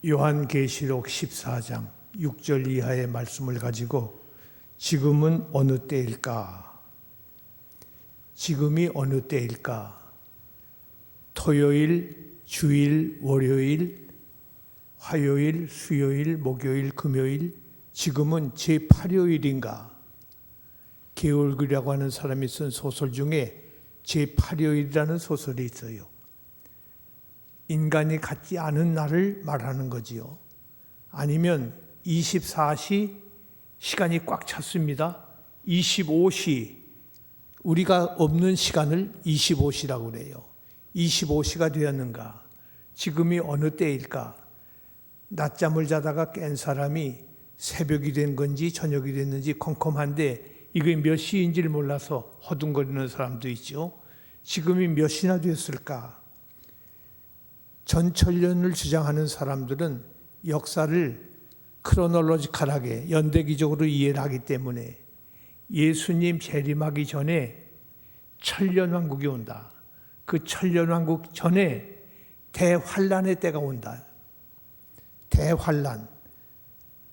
요한계시록 14장 6절 이하의 말씀을 가지고 지금은 어느 때일까? 지금이 어느 때일까? 토요일, 주일, 월요일, 화요일, 수요일, 목요일, 금요일, 지금은 제8요일인가? 게올그라고 하는 사람이 쓴 소설 중에 제8요일이라는 소설이 있어요. 인간이 갖지 않은 날을 말하는 거지요. 아니면 24시 시간이 꽉 찼습니다. 25시, 우리가 없는 시간을 25시라고 그래요. 25시가 되었는가? 지금이 어느 때일까? 낮잠을 자다가 깬 사람이 새벽이 된 건지 저녁이 됐는지 컴컴한데 이게 몇 시인지를 몰라서 허둥거리는 사람도 있죠. 지금이 몇 시나 됐을까? 전천년을 주장하는 사람들은 역사를 크로놀로지컬하게 연대기적으로 이해를 하기 때문에 예수님 재림하기 전에 천년왕국이 온다. 그 천년왕국 전에 대환란의 때가 온다. 대환란.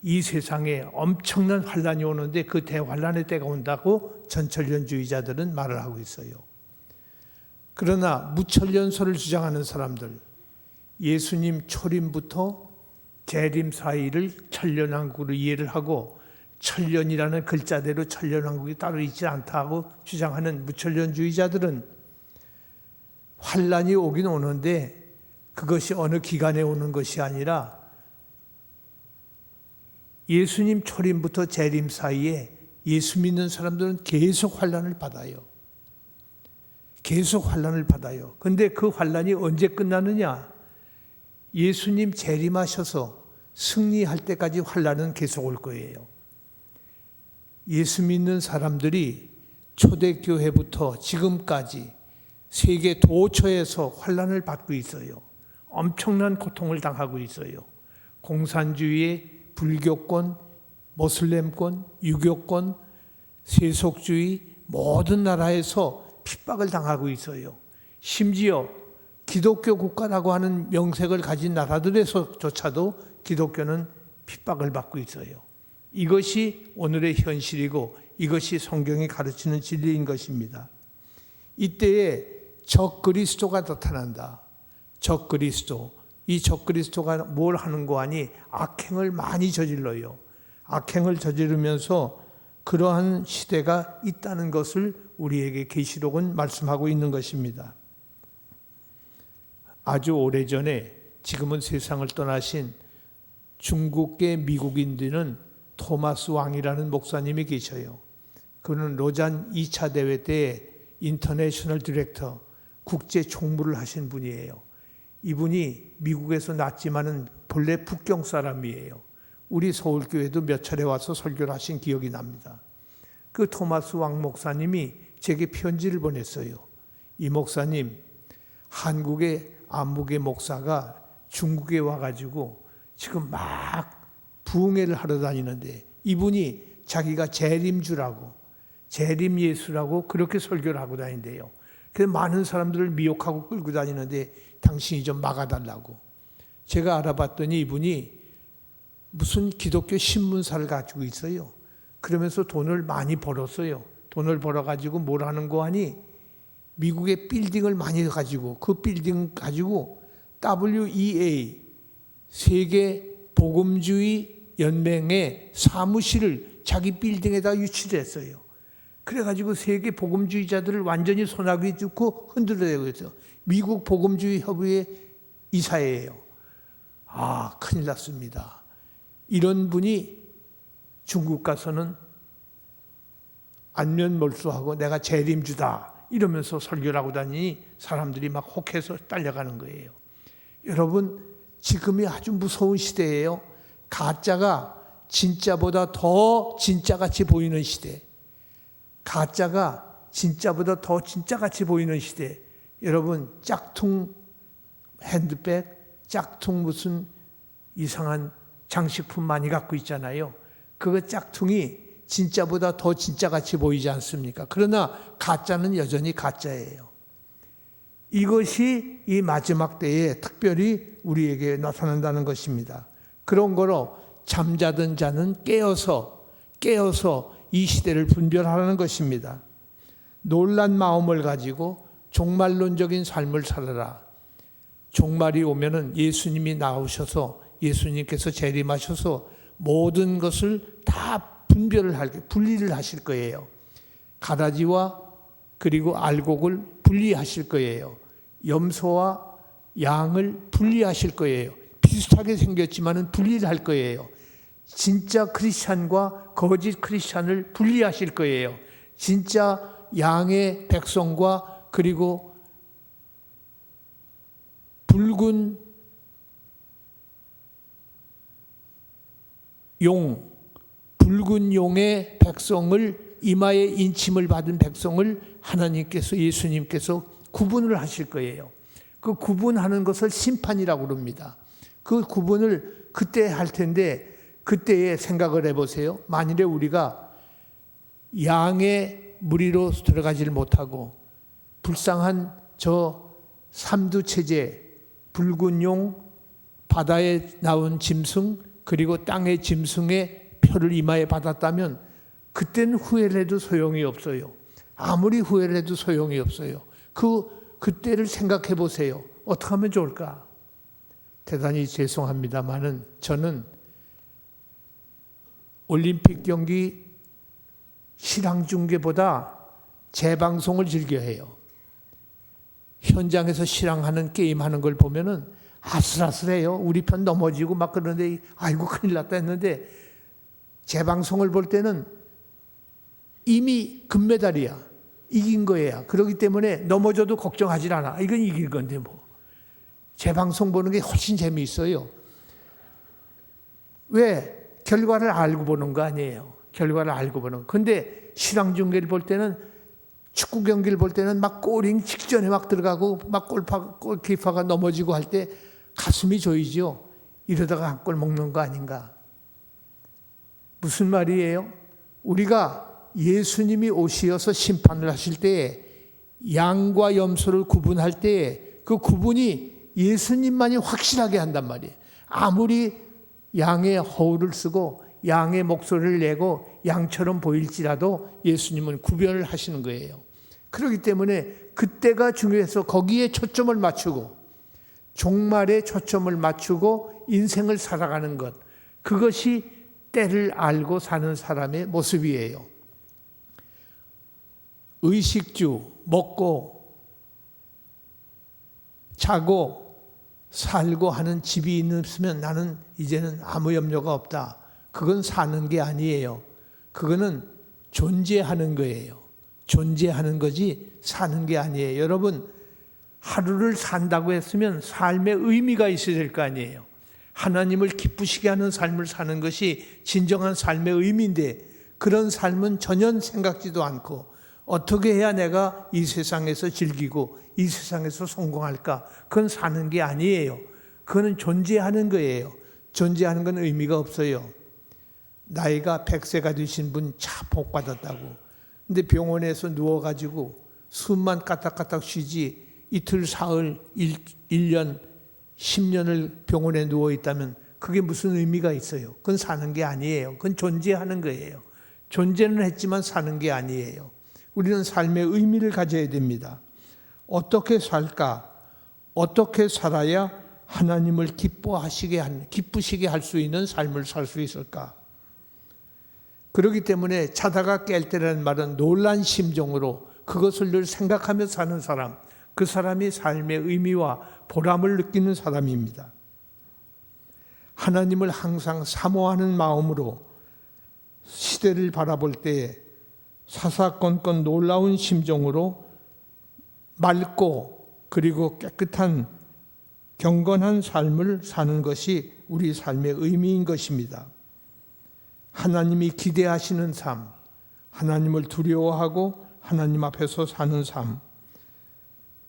이 세상에 엄청난 환란이 오는데 그 대환란의 때가 온다고 전천년주의자들은 말을 하고 있어요. 그러나 무천년설을 주장하는 사람들, 예수님 초림부터 재림 사이를 천년왕국으로 이해를 하고 천년이라는 글자대로 천년왕국이 따로 있지 않다고 주장하는 무천년주의자들은 환란이 오긴 오는데 그것이 어느 기간에 오는 것이 아니라 예수님 초림부터 재림 사이에 예수 믿는 사람들은 계속 환란을 받아요. 계속 환란을 받아요. 그런데 그 환란이 언제 끝나느냐? 예수님 재림하셔서 승리할 때까지 환란은 계속 올 거예요. 예수 믿는 사람들이 초대교회부터 지금까지 세계 도처에서 환란을 받고 있어요. 엄청난 고통을 당하고 있어요. 공산주의, 불교권, 모슬렘권, 유교권, 세속주의 모든 나라에서 핍박을 당하고 있어요. 심지어 기독교 국가라고 하는 명색을 가진 나라들에서조차도 기독교는 핍박을 받고 있어요. 이것이 오늘의 현실이고 이것이 성경이 가르치는 진리인 것입니다. 이때에 적그리스도가 나타난다. 적그리스도. 이 적그리스도가 뭘 하는 거 아니? 악행을 많이 저질러요. 악행을 저지르면서 그러한 시대가 있다는 것을 우리에게 계시록은 말씀하고 있는 것입니다. 아주 오래전에 지금은 세상을 떠나신 중국계 미국인들은 토마스 왕이라는 목사님이 계셔요. 그는 로잔 2차 대회 때 인터내셔널 디렉터, 국제 총무를 하신 분이에요. 이분이 미국에서 났지만은 본래 북경 사람이에요. 우리 서울교회도 몇 차례 와서 설교를 하신 기억이 납니다. 그 토마스 왕 목사님이 제게 편지를 보냈어요. 이 목사님, 한국의 안목의 목사가 중국에 와가지고 지금 막 부흥회를 하러 다니는데 이분이 자기가 재림주라고 재림 예수라고 그렇게 설교를 하고 다닌대요. 그래서 많은 사람들을 미혹하고 끌고 다니는데 당신이 좀 막아달라고. 제가 알아봤더니 이분이 무슨 기독교 신문사를 가지고 있어요. 그러면서 돈을 많이 벌었어요. 돈을 벌어가지고 뭘 하는 거 하니 미국의 빌딩을 많이 가지고 그 빌딩 가지고 WEA 세계 복음주의 연맹의 사무실을 자기 빌딩에다 유치를 했어요. 그래가지고 세계 복음주의자들을 완전히 소나기 뚫고 흔들어대고 있어요. 미국 복음주의 협의회 이사예요. 아, 큰일 났습니다. 이런 분이 중국 가서는 안면몰수하고 내가 재림주다 이러면서 설교를 하고 다니니 사람들이 막 혹해서 딸려가는 거예요. 여러분, 지금이 아주 무서운 시대예요. 가짜가 진짜보다 더 진짜같이 보이는 시대. 가짜가 진짜보다 더 진짜같이 보이는 시대. 여러분, 짝퉁 핸드백, 짝퉁 무슨 이상한 장식품 많이 갖고 있잖아요. 그거 짝퉁이 진짜보다 더 진짜같이 보이지 않습니까? 그러나 가짜는 여전히 가짜예요. 이것이 이 마지막 때에 특별히 우리에게 나타난다는 것입니다. 그런 거로 잠자던 자는 깨어서 이 시대를 분별하라는 것입니다. 놀란 마음을 가지고 종말론적인 삶을 살아라. 종말이 오면은 예수님이 나오셔서 예수님께서 재림하셔서 모든 것을 다 분리를 하실 거예요. 가라지와 그리고 알곡을 분리하실 거예요. 염소와 양을 분리하실 거예요. 비슷하게 생겼지만은 분리를 할 거예요. 진짜 크리스찬과 거짓 크리스찬을 분리하실 거예요. 진짜 양의 백성과 그리고 붉은 용의 백성을, 이마에 인침을 받은 백성을 하나님께서, 예수님께서 구분을 하실 거예요. 그 구분하는 것을 심판이라고 그럽니다. 그 구분을 그때 할 텐데, 그때에 생각을 해보세요. 만일에 우리가 양의 무리로 들어가지를 못하고 불쌍한 저 삼두체제, 붉은 용, 바다에 나온 짐승, 그리고 땅의 짐승의 표를 이마에 받았다면 그때는 후회를 해도 소용이 없어요. 아무리 후회를 해도 소용이 없어요. 그때를 생각해 보세요. 어떻게 하면 좋을까? 대단히 죄송합니다만은 저는 올림픽 경기 실황 중계보다 재방송을 즐겨해요. 현장에서 실황하는 게임하는 걸 보면은 아슬아슬해요. 우리 편 넘어지고 막 그러는데 아이고 큰일 났다 했는데 재방송을 볼 때는 이미 금메달이야. 이긴 거예요. 그렇기 때문에 넘어져도 걱정하지 않아. 이건 이길 건데 뭐. 재방송 보는 게 훨씬 재미있어요. 왜? 결과를 알고 보는 거 아니에요. 결과를 알고 보는 거. 근데 실황 중계를 볼 때는, 축구 경기를 볼 때는 막 골링 직전에 막 들어가고 막 골키퍼가 넘어지고 할 때 가슴이 조이죠. 이러다가 한 골 먹는 거 아닌가. 무슨 말이에요? 우리가 예수님이 오시어서 심판을 하실 때에 양과 염소를 구분할 때에 그 구분이 예수님만이 확실하게 한단 말이에요. 아무리 양의 허울을 쓰고 양의 목소리를 내고 양처럼 보일지라도 예수님은 구별을 하시는 거예요. 그렇기 때문에 그때가 중요해서 거기에 초점을 맞추고 종말에 초점을 맞추고 인생을 살아가는 것, 그것이 때를 알고 사는 사람의 모습이에요. 의식주, 먹고 자고 살고 하는 집이 있으면 나는 이제는 아무 염려가 없다. 그건 사는 게 아니에요. 그거는 존재하는 거예요. 존재하는 거지 사는 게 아니에요. 여러분, 하루를 산다고 했으면 삶의 의미가 있어야 될 거 아니에요. 하나님을 기쁘시게 하는 삶을 사는 것이 진정한 삶의 의미인데 그런 삶은 전혀 생각지도 않고 어떻게 해야 내가 이 세상에서 즐기고 이 세상에서 성공할까? 그건 사는 게 아니에요. 그거는 존재하는 거예요. 존재하는 건 의미가 없어요. 나이가 100세가 되신 분 차 복 받았다고. 근데 병원에서 누워가지고 숨만 까딱까딱 쉬지 이틀, 사흘, 1년, 10년을 병원에 누워있다면 그게 무슨 의미가 있어요? 그건 사는 게 아니에요. 그건 존재하는 거예요. 존재는 했지만 사는 게 아니에요. 우리는 삶의 의미를 가져야 됩니다. 어떻게 살까? 어떻게 살아야 하나님을 기쁘시게 할 수 있는 삶을 살 수 있을까? 그렇기 때문에 자다가 깰 때라는 말은 놀란 심정으로 그것을 늘 생각하며 사는 사람, 그 사람이 삶의 의미와 보람을 느끼는 사람입니다. 하나님을 항상 사모하는 마음으로 시대를 바라볼 때에 사사건건 놀라운 심정으로 맑고 그리고 깨끗한 경건한 삶을 사는 것이 우리 삶의 의미인 것입니다. 하나님이 기대하시는 삶, 하나님을 두려워하고 하나님 앞에서 사는 삶.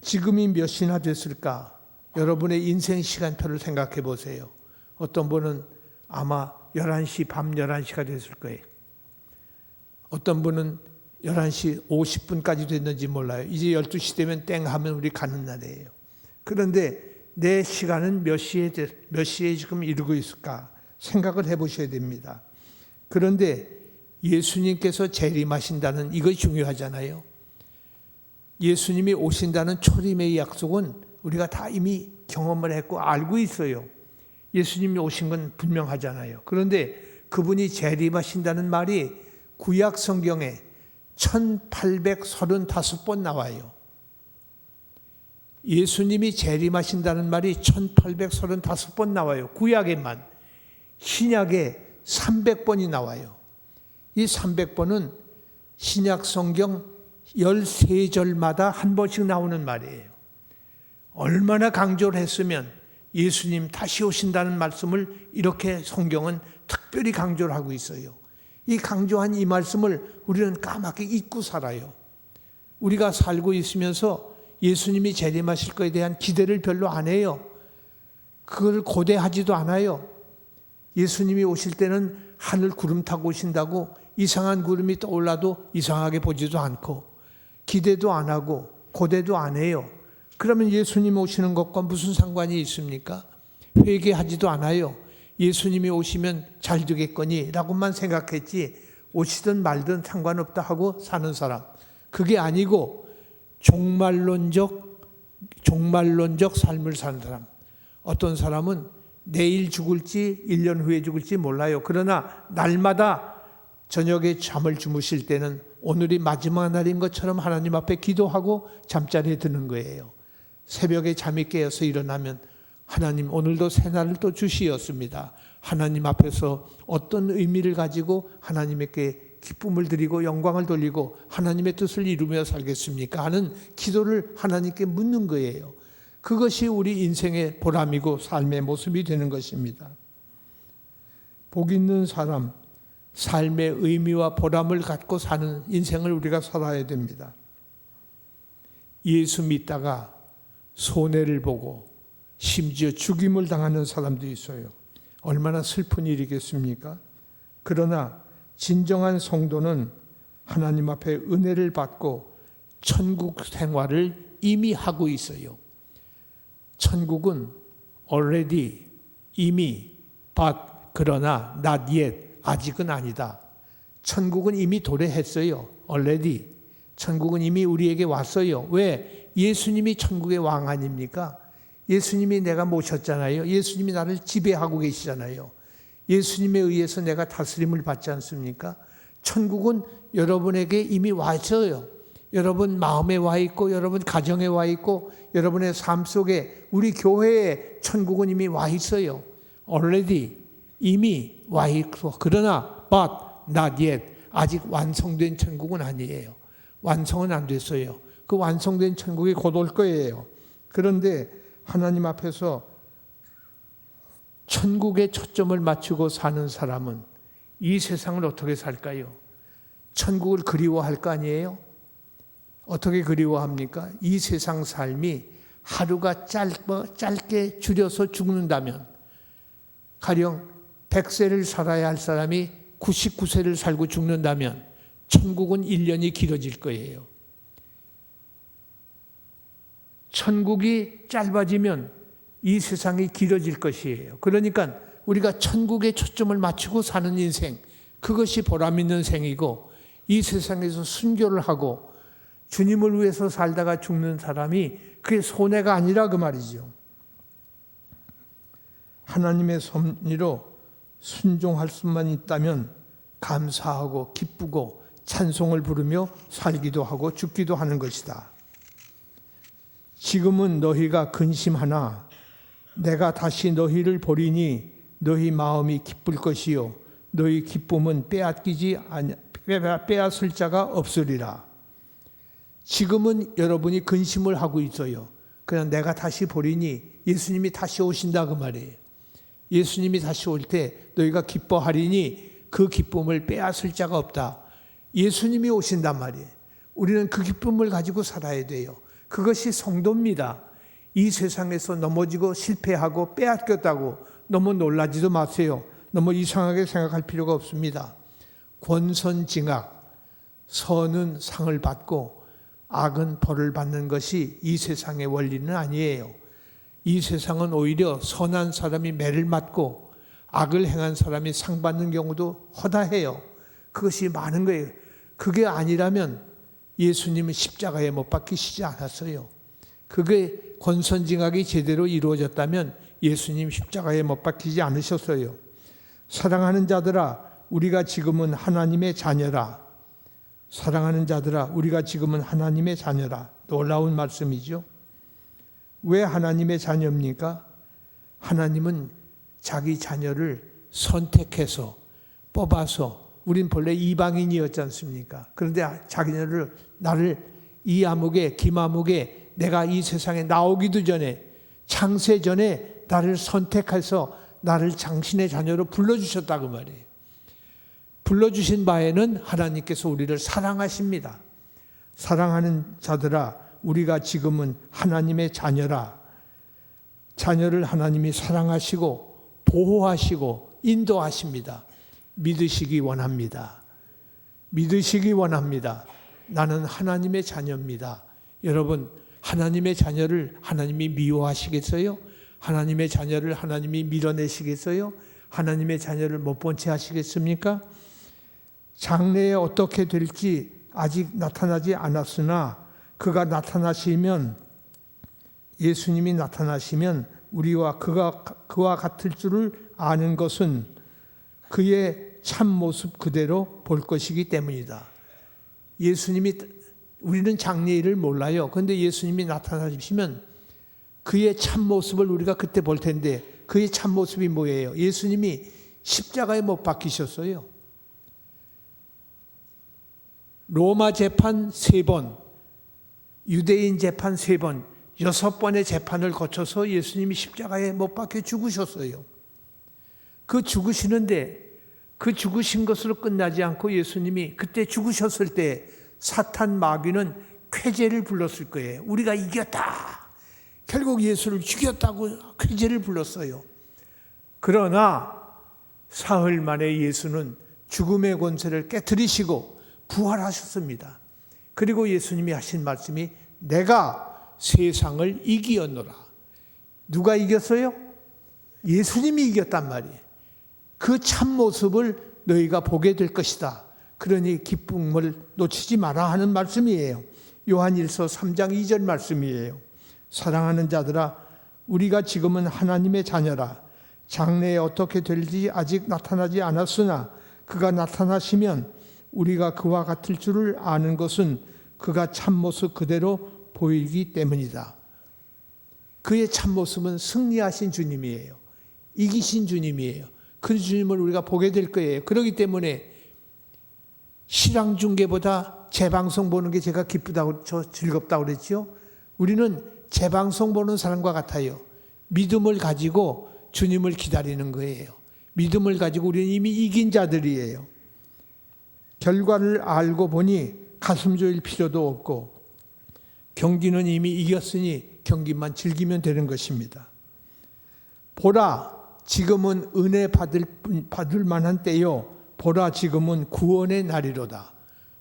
지금이 몇이나 됐을까? 여러분의 인생 시간표를 생각해 보세요. 어떤 분은 아마 11시, 밤 11시가 됐을 거예요. 어떤 분은 11시 50분까지 됐는지 몰라요. 이제 12시 되면 땡 하면 우리 가는 날이에요. 그런데 내 시간은 몇 시에 지금 이루고 있을까 생각을 해보셔야 됩니다. 그런데 예수님께서 재림하신다는 이것이 중요하잖아요. 예수님이 오신다는 초림의 약속은 우리가 다 이미 경험을 했고 알고 있어요. 예수님이 오신 건 분명하잖아요. 그런데 그분이 재림하신다는 말이 구약 성경에 1835번 나와요. 예수님이 재림하신다는 말이 1835번 나와요. 구약에만. 신약에 300번이 나와요. 이 300번은 신약 성경 13절마다 한 번씩 나오는 말이에요. 얼마나 강조를 했으면 예수님 다시 오신다는 말씀을 이렇게 성경은 특별히 강조를 하고 있어요. 이 강조한 이 말씀을 우리는 까맣게 잊고 살아요. 우리가 살고 있으면서 예수님이 재림하실 것에 대한 기대를 별로 안 해요. 그걸 고대하지도 않아요. 예수님이 오실 때는 하늘 구름 타고 오신다고 이상한 구름이 떠올라도 이상하게 보지도 않고 기대도 안 하고 고대도 안 해요. 그러면 예수님 오시는 것과 무슨 상관이 있습니까? 회개하지도 않아요. 예수님이 오시면 잘 되겠거니 라고만 생각했지 오시든 말든 상관없다 하고 사는 사람. 그게 아니고 종말론적 삶을 사는 사람. 어떤 사람은 내일 죽을지 1년 후에 죽을지 몰라요. 그러나 날마다 저녁에 잠을 주무실 때는 오늘이 마지막 날인 것처럼 하나님 앞에 기도하고 잠자리에 드는 거예요. 새벽에 잠이 깨어서 일어나면 하나님 오늘도 새날을 또 주시었습니다. 하나님 앞에서 어떤 의미를 가지고 하나님께 기쁨을 드리고 영광을 돌리고 하나님의 뜻을 이루며 살겠습니까? 하는 기도를 하나님께 묻는 거예요. 그것이 우리 인생의 보람이고 삶의 모습이 되는 것입니다. 복 있는 사람, 삶의 의미와 보람을 갖고 사는 인생을 우리가 살아야 됩니다. 예수 믿다가 손해를 보고 심지어 죽임을 당하는 사람도 있어요. 얼마나 슬픈 일이겠습니까? 그러나 진정한 성도는 하나님 앞에 은혜를 받고 천국 생활을 이미 하고 있어요. 천국은 already, 이미, but, 그러나 not yet, 아직은 아니다. 천국은 이미 도래했어요. already. 천국은 이미 우리에게 왔어요. 왜? 예수님이 천국의 왕 아닙니까? 예수님이 내가 모셨잖아요. 예수님이 나를 지배하고 계시잖아요. 예수님에 의해서 내가 다스림을 받지 않습니까? 천국은 여러분에게 이미 왔어요. 여러분 마음에 와 있고 여러분 가정에 와 있고 여러분의 삶 속에 우리 교회에 천국은 이미 와 있어요. already, 이미 와 있고 그러나 but not yet, 아직 완성된 천국은 아니에요. 완성은 안 됐어요. 그 완성된 천국이 곧 올 거예요. 그런데 하나님 앞에서 천국에 초점을 맞추고 사는 사람은 이 세상을 어떻게 살까요? 천국을 그리워할 거 아니에요? 어떻게 그리워합니까? 이 세상 삶이 하루가 짧게 줄여서 죽는다면 가령 100세를 살아야 할 사람이 99세를 살고 죽는다면 천국은 1년이 길어질 거예요. 천국이 짧아지면 이 세상이 길어질 것이에요. 그러니까 우리가 천국에 초점을 맞추고 사는 인생, 그것이 보람 있는 생이고 이 세상에서 순교를 하고 주님을 위해서 살다가 죽는 사람이 그게 손해가 아니라 그 말이죠. 하나님의 섭리로 순종할 수만 있다면 감사하고 기쁘고 찬송을 부르며 살기도 하고 죽기도 하는 것이다. 지금은 너희가 근심하나 내가 다시 너희를 보리니 너희 마음이 기쁠 것이요 너희 기쁨은 빼앗을 자가 없으리라. 지금은 여러분이 근심을 하고 있어요. 그냥 내가 다시 보리니 예수님이 다시 오신다 그 말이에요. 예수님이 다시 올 때 너희가 기뻐하리니 그 기쁨을 빼앗을 자가 없다. 예수님이 오신단 말이에요. 우리는 그 기쁨을 가지고 살아야 돼요. 그것이 성도입니다. 이 세상에서 넘어지고 실패하고 빼앗겼다고 너무 놀라지도 마세요. 너무 이상하게 생각할 필요가 없습니다. 권선징악, 선은 상을 받고 악은 벌을 받는 것이 이 세상의 원리는 아니에요. 이 세상은 오히려 선한 사람이 매를 맞고 악을 행한 사람이 상 받는 경우도 허다해요. 그것이 많은 거예요. 그게 아니라면 예수님은 십자가에 못 박히시지 않았어요. 그게 권선징악이 제대로 이루어졌다면 예수님 십자가에 못 박히지 않으셨어요. 사랑하는 자들아, 우리가 지금은 하나님의 자녀라. 사랑하는 자들아, 우리가 지금은 하나님의 자녀라. 놀라운 말씀이죠. 왜 하나님의 자녀입니까? 하나님은 자기 자녀를 선택해서 뽑아서, 우린 본래 이방인이었지 않습니까? 그런데 자기네를, 나를 이 아무개 김아무개 내가 이 세상에 나오기도 전에, 창세 전에 나를 선택해서 나를 당신의 자녀로 불러주셨다고 말이에요. 불러주신 바에는 하나님께서 우리를 사랑하십니다. 사랑하는 자들아, 우리가 지금은 하나님의 자녀라. 자녀를 하나님이 사랑하시고 보호하시고 인도하십니다. 믿으시기 원합니다. 믿으시기 원합니다. 나는 하나님의 자녀입니다. 여러분, 하나님의 자녀를 하나님이 미워하시겠어요? 하나님의 자녀를 하나님이 밀어내시겠어요? 하나님의 자녀를 못 본 채 하시겠습니까? 장래에 어떻게 될지 아직 나타나지 않았으나 그가 나타나시면, 예수님이 나타나시면 우리와 그와 같을 줄을 아는 것은 그의 참 모습 그대로 볼 것이기 때문이다. 예수님이, 우리는 장래일을 몰라요. 그런데 예수님이 나타나시면 그의 참 모습을 우리가 그때 볼 텐데, 그의 참 모습이 뭐예요? 예수님이 십자가에 못 박히셨어요. 로마 재판 3번, 유대인 재판 3번, 6번의 재판을 거쳐서 예수님이 십자가에 못 박혀 죽으셨어요. 그 죽으시는데, 그 죽으신 것으로 끝나지 않고 예수님이 그때 죽으셨을 때 사탄 마귀는 쾌재를 불렀을 거예요. 우리가 이겼다. 결국 예수를 죽였다고 쾌재를 불렀어요. 그러나 사흘 만에 예수는 죽음의 권세를 깨뜨리시고 부활하셨습니다. 그리고 예수님이 하신 말씀이 내가 세상을 이기었노라. 누가 이겼어요? 예수님이 이겼단 말이에요. 그 참모습을 너희가 보게 될 것이다. 그러니 기쁨을 놓치지 마라 하는 말씀이에요. 요한일서 3장 2절 말씀이에요. 사랑하는 자들아, 우리가 지금은 하나님의 자녀라. 장래에 어떻게 될지 아직 나타나지 않았으나 그가 나타나시면 우리가 그와 같을 줄을 아는 것은 그가 참모습 그대로 보이기 때문이다. 그의 참모습은 승리하신 주님이에요. 이기신 주님이에요. 그 주님을 우리가 보게 될 거예요. 그렇기 때문에 실황 중계보다 재방송 보는 게 제가 기쁘다고, 즐겁다고 그랬죠. 우리는 재방송 보는 사람과 같아요. 믿음을 가지고 주님을 기다리는 거예요. 믿음을 가지고 우리는 이미 이긴 자들이에요. 결과를 알고 보니 가슴 졸일 필요도 없고 경기는 이미 이겼으니 경기만 즐기면 되는 것입니다. 보라, 지금은 은혜 받을 만한 때요. 보라, 지금은 구원의 날이로다.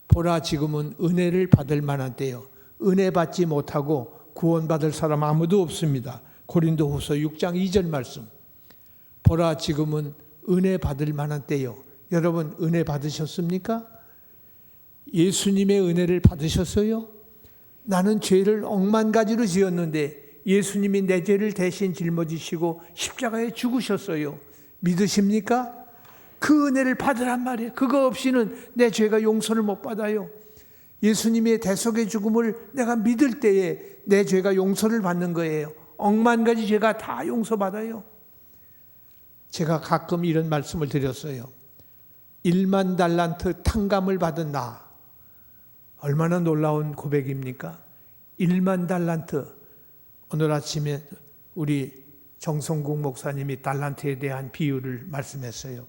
보라, 지금은 은혜를 받을 만한 때요. 은혜 받지 못하고 구원받을 사람 아무도 없습니다. 고린도후서 6장 2절 말씀. 보라, 지금은 은혜 받을 만한 때요. 여러분, 은혜 받으셨습니까? 예수님의 은혜를 받으셨어요? 나는 죄를 억만 가지로 지었는데 예수님이 내 죄를 대신 짊어지시고 십자가에 죽으셨어요. 믿으십니까? 그 은혜를 받으란 말이에요. 그거 없이는 내 죄가 용서를 못 받아요. 예수님의 대속의 죽음을 내가 믿을 때에 내 죄가 용서를 받는 거예요. 억만 가지 죄가 다 용서받아요. 제가 가끔 이런 말씀을 드렸어요. 1만 달란트 탕감을 받은 나. 얼마나 놀라운 고백입니까? 1만 달란트. 오늘 아침에 우리 정성국 목사님이 달란트에 대한 비유를 말씀했어요.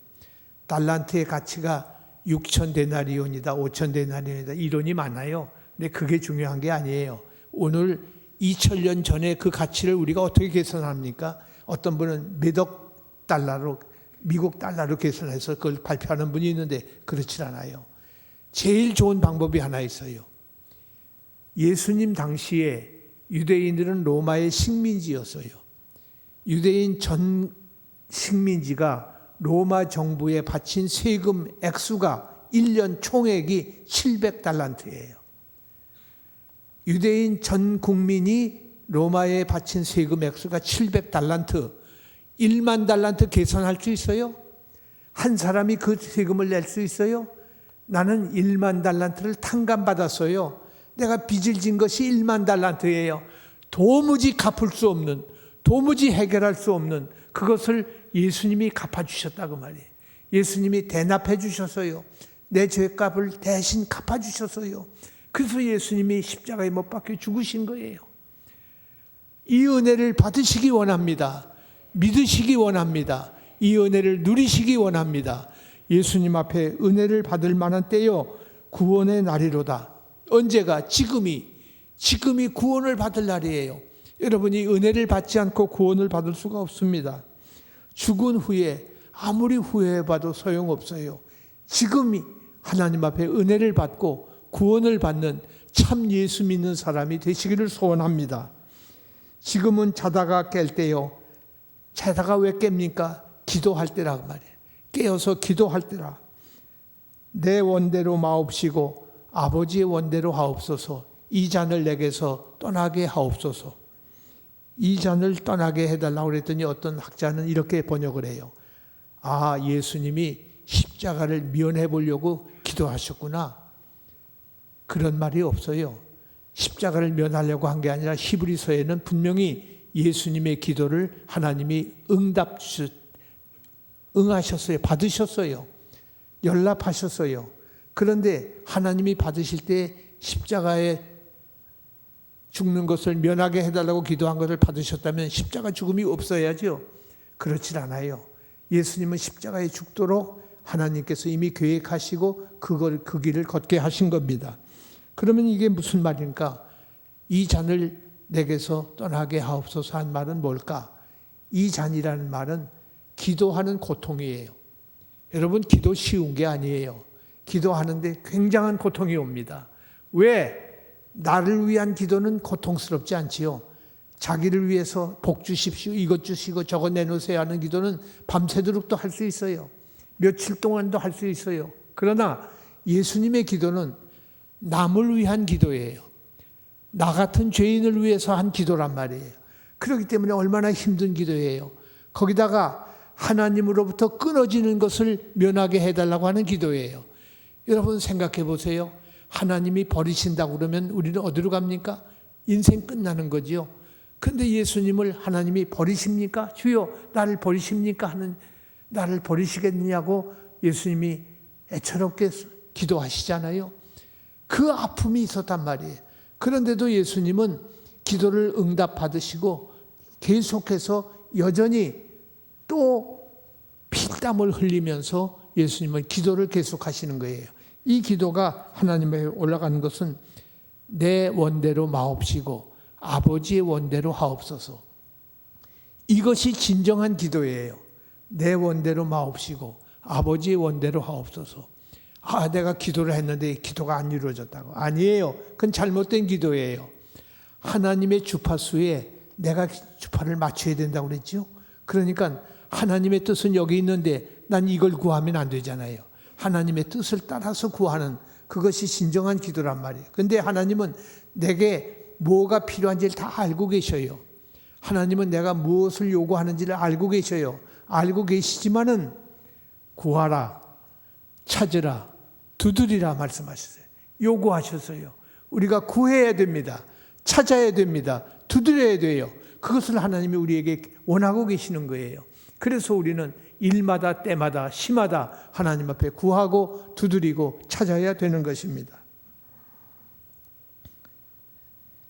달란트의 가치가 6천 데나리온이다, 5천 데나리온이다 이론이 많아요. 근데 그게 중요한 게 아니에요. 오늘 2000년 전에 그 가치를 우리가 어떻게 계산합니까? 어떤 분은 몇억 달러로, 미국 달러로 계산해서 그걸 발표하는 분이 있는데 그렇지 않아요. 제일 좋은 방법이 하나 있어요. 예수님 당시에 유대인들은 로마의 식민지였어요. 유대인 전 식민지가 로마 정부에 바친 세금 액수가 1년 총액이 700달란트예요. 유대인 전 국민이 로마에 바친 세금 액수가 700달란트, 1만 달란트 계산할 수 있어요? 한 사람이 그 세금을 낼 수 있어요? 나는 1만 달란트를 탕감받았어요. 내가 빚을 진 것이 1만 달란트예요. 도무지 갚을 수 없는, 도무지 해결할 수 없는 그것을 예수님이 갚아주셨다고 말이에요. 예수님이 대납해 주셨어요. 내 죄값을 대신 갚아주셨어요. 그래서 예수님이 십자가에 못 박혀 죽으신 거예요. 이 은혜를 받으시기 원합니다. 믿으시기 원합니다. 이 은혜를 누리시기 원합니다. 예수님 앞에 은혜를 받을 만한 때요, 구원의 날이로다. 언제가? 지금이 구원을 받을 날이에요. 여러분이 은혜를 받지 않고 구원을 받을 수가 없습니다. 죽은 후에 아무리 후회해봐도 소용없어요. 지금이 하나님 앞에 은혜를 받고 구원을 받는 참 예수 믿는 사람이 되시기를 소원합니다. 지금은 자다가 깰 때요. 자다가 왜 깹니까? 기도할 때라고 말이에요. 깨어서 기도할 때라. 내 원대로 마옵시고 아버지의 원대로 하옵소서. 이 잔을 내게서 떠나게 하옵소서. 이 잔을 떠나게 해달라고 그랬더니 어떤 학자는 이렇게 번역을 해요. 아, 예수님이 십자가를 면해 보려고 기도하셨구나. 그런 말이 없어요. 십자가를 면하려고 한 게 아니라 히브리서에는 분명히 예수님의 기도를 하나님이 응하셨어요. 받으셨어요. 연락하셨어요. 그런데 하나님이 받으실 때 십자가에 죽는 것을 면하게 해달라고 기도한 것을 받으셨다면 십자가 죽음이 없어야죠. 그렇진 않아요. 예수님은 십자가에 죽도록 하나님께서 이미 계획하시고 그 길을 걷게 하신 겁니다. 그러면 이게 무슨 말입니까? 이 잔을 내게서 떠나게 하옵소서 한 말은 뭘까? 이 잔이라는 말은 기도하는 고통이에요. 여러분, 기도 쉬운 게 아니에요. 기도하는데 굉장한 고통이 옵니다. 왜? 나를 위한 기도는 고통스럽지 않지요. 자기를 위해서 복 주십시오, 이것 주시고 저것 내놓으세요 하는 기도는 밤새도록도 할 수 있어요. 며칠 동안도 할 수 있어요. 그러나 예수님의 기도는 남을 위한 기도예요. 나 같은 죄인을 위해서 한 기도란 말이에요. 그렇기 때문에 얼마나 힘든 기도예요. 거기다가 하나님으로부터 끊어지는 것을 면하게 해달라고 하는 기도예요. 여러분 생각해 보세요. 하나님이 버리신다고 그러면 우리는 어디로 갑니까? 인생 끝나는 거지요. 그런데 예수님을 하나님이 버리십니까? 주여 나를 버리십니까? 나를 버리시겠느냐고 예수님이 애처롭게 기도하시잖아요. 그 아픔이 있었단 말이에요. 그런데도 예수님은 기도를 응답받으시고 계속해서 여전히 또 피땀을 흘리면서 예수님은 기도를 계속하시는 거예요. 이 기도가 하나님에 올라가는 것은 내 원대로 마옵시고 아버지의 원대로 하옵소서. 이것이 진정한 기도예요. 내 원대로 마옵시고 아버지의 원대로 하옵소서. 아, 내가 기도를 했는데 기도가 안 이루어졌다고. 아니에요. 그건 잘못된 기도예요. 하나님의 주파수에 내가 주파를 맞춰야 된다고 그랬죠. 그러니까 하나님의 뜻은 여기 있는데 난 이걸 구하면 안 되잖아요. 하나님의 뜻을 따라서 구하는 그것이 진정한 기도란 말이에요. 그런데 하나님은 내게 뭐가 필요한지를 다 알고 계셔요. 하나님은 내가 무엇을 요구하는지를 알고 계셔요. 알고 계시지만은 구하라, 찾으라, 두드리라 말씀하셨어요. 요구하셨어요. 우리가 구해야 됩니다. 찾아야 됩니다. 두드려야 돼요. 그것을 하나님이 우리에게 원하고 계시는 거예요. 그래서 우리는 일마다 때마다 시마다 하나님 앞에 구하고 두드리고 찾아야 되는 것입니다.